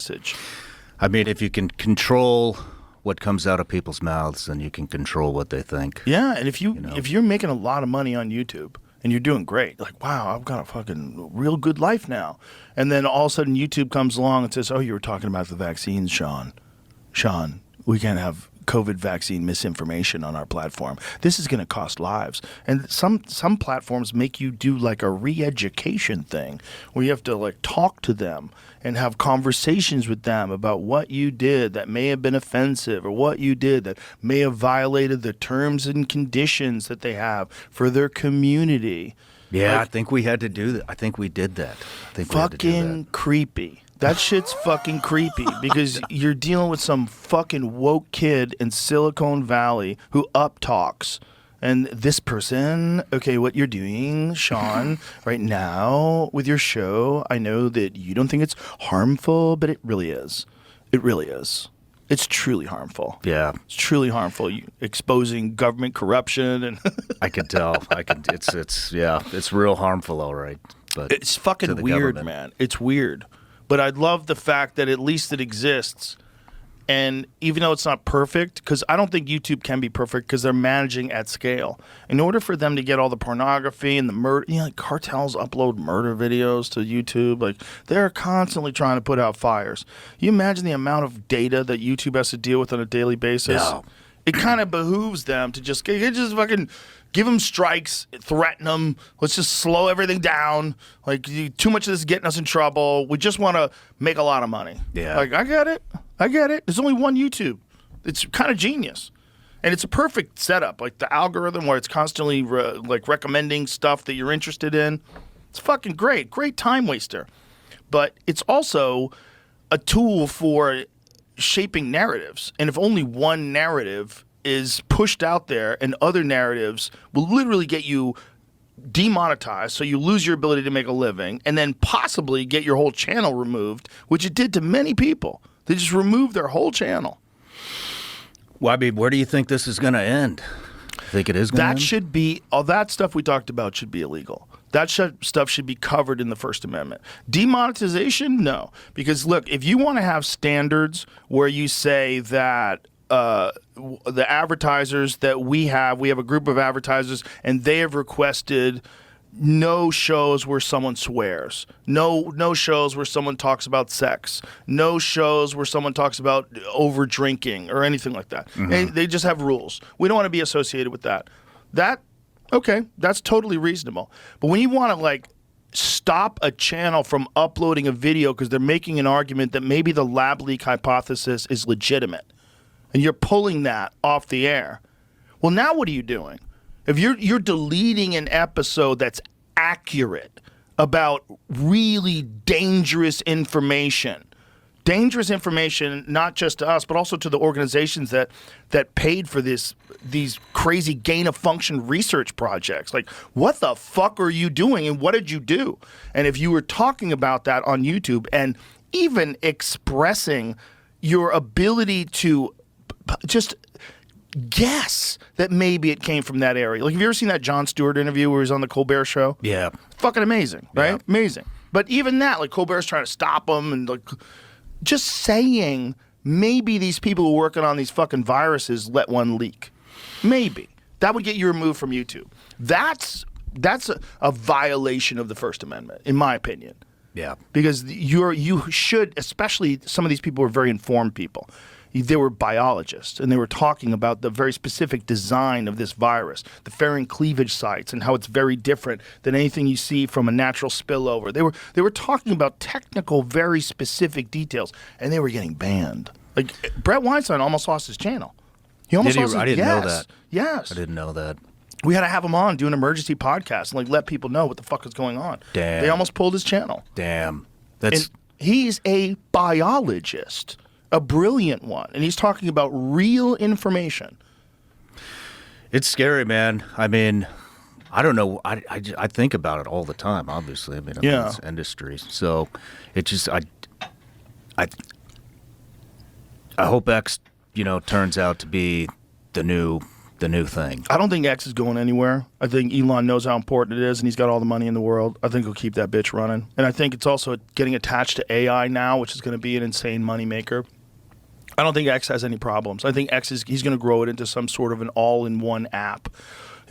message. I mean, if you can control what comes out of people's mouths, then you can control what they think. Yeah, and if you're making a lot of money on YouTube and you're doing great, like, wow, I've got a fucking real good life now. And then all of a sudden YouTube comes along and says, oh, you were talking about the vaccines, Shawn. Shawn, we can't have COVID vaccine misinformation on our platform. This is going to cost lives. And some platforms make you do like a re-education thing where you have to like talk to them and have conversations with them about what you did that may have been offensive or what you did that may have violated the terms and conditions that they have for their community. Yeah, like, I think we had to do that. I think we did that. I think we had to do that. Fucking creepy. That shit's fucking creepy because you're dealing with some fucking woke kid in Silicon Valley who up talks. And this person, okay, what you're doing, Shawn, right now with your show, I know that you don't think it's harmful, but it really is. It really is. It's truly harmful. Yeah. It's truly harmful. You exposing government corruption and I could tell. It's real harmful, all right. But it's fucking weird, government. Man. It's weird. But I love the fact that at least it exists. And even though it's not perfect, because I don't think YouTube can be perfect because they're managing at scale. In order for them to get all the pornography and the murder, like cartels upload murder videos to YouTube. Like they're constantly trying to put out fires. You imagine the amount of data that YouTube has to deal with on a daily basis? No. It kind of behooves them to just fucking give them strikes, threaten them. Let's just slow everything down. Like, too much of this is getting us in trouble. We just want to make a lot of money. Yeah. Like, I get it. There's only one YouTube. It's kind of genius. And it's a perfect setup. Like, the algorithm where it's constantly, recommending stuff that you're interested in. It's fucking great. Great time waster. But it's also a tool for shaping narratives. And if only one narrative is pushed out there and other narratives will literally get you demonetized, so you lose your ability to make a living, and then possibly get your whole channel removed, which it did to many people. They just removed their whole channel. Well, I mean, where do you think this is going to end? Think it is going to end? That should be, all that stuff we talked about should be illegal. That stuff should be covered in the First Amendment. Demonetization, no. Because, look, if you want to have standards where you say that the advertisers that we have a group of advertisers, and they have requested no shows where someone swears, no shows where someone talks about sex, no shows where someone talks about over drinking or anything like that. Mm-hmm. They just have rules. We don't want to be associated with that. Okay, that's totally reasonable. But when you want to stop a channel from uploading a video because they're making an argument that maybe the lab leak hypothesis is legitimate, and you're pulling that off the air, well, now what are you doing? If you're deleting an episode that's accurate about really dangerous information not just to us, but also to the organizations that paid for these crazy gain-of-function research projects. Like, what the fuck are you doing, and what did you do? And if you were talking about that on YouTube and even expressing your ability to just guess that maybe it came from that area. Like, have you ever seen that Jon Stewart interview where he's on the Colbert Show? Yeah. Fucking amazing, right? Yeah. Amazing. But even that, Colbert's trying to stop him and just saying maybe these people who are working on these fucking viruses let one leak. Maybe. That would get you removed from YouTube. That's a violation of the First Amendment, in my opinion. Yeah. Because you should, especially some of these people were very informed people. They were biologists, and they were talking about the very specific design of this virus, the ferrin cleavage sites, and how it's very different than anything you see from a natural spillover. They were talking about technical, very specific details, and they were getting banned. Like, Brett Weinstein almost lost his channel. He almost lost his, I didn't know that. Yes. I didn't know that. We had to have him on, do an emergency podcast, and let people know what the fuck is going on. Damn. They almost pulled his channel. Damn. And he's a biologist. A brilliant one, and he's talking about real information. It's scary, man. I mean, I don't know. I think about it all the time. Obviously, I mean, I'm in this industry, so it just I hope X, turns out to be the new the new thing. I don't think X is going anywhere. I think Elon knows how important it is, and he's got all the money in the world. I think he'll keep that bitch running. And I think it's also getting attached to AI now, which is going to be an insane moneymaker. I don't think X has any problems. I think he's going to grow it into some sort of an all-in-one app